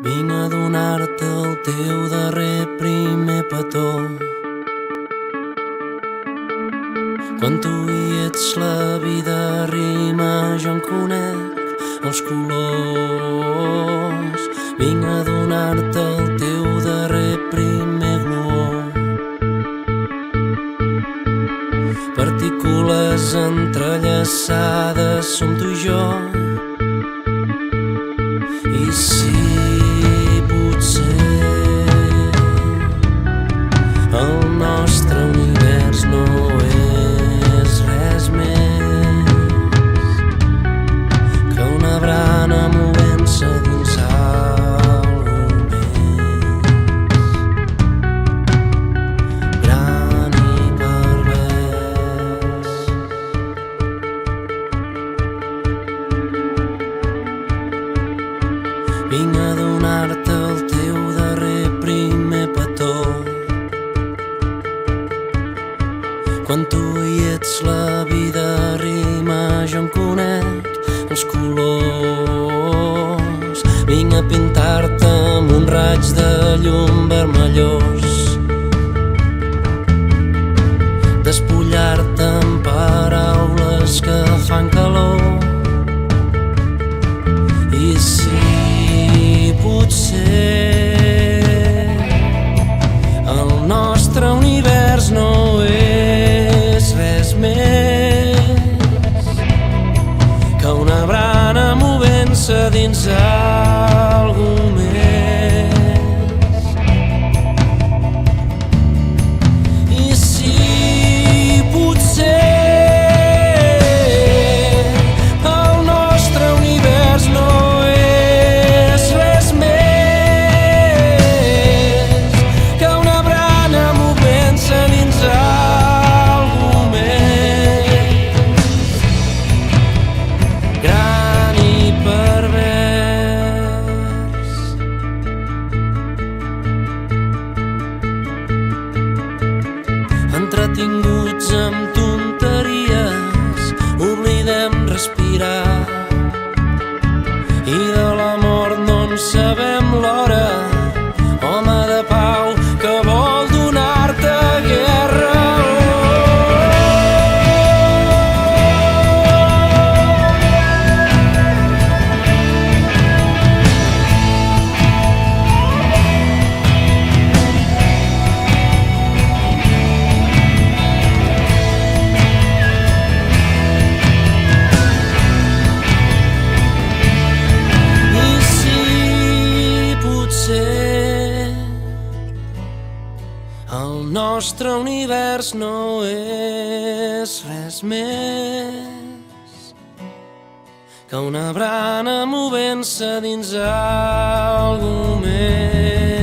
Vinc a donar-te el teu darrer primer petó. Quan tu hi ets la vida rima, jo en conec els colors. Vinc a donar-te el teu darrer primer gluó. Partícules entrellaçades som tu i jo. I si potser el nostre univers no és res més que una brana movent-se dins algú més gran i pervers. Vinc a donar-te el teu darrer primer petó. Quan tu hi ets la vida rima, jo en conec els colors. Vinc a pintar-te amb un raig de llum vermellós, despullar-te amb paraules que fan calor. I si potser el nostre univers no és res més que una brana movent-se dins algú més. I si potser el nostre univers no és res més que una brana movent-se dins algú més gran i pervers. Entretinguts amb tonteries, oblidem respirar, i de la mort no en sabem l'hora. Home de pau que vol donar-te guerra. I si potser el nostre univers no és res més que una brana movent-se dins algú més.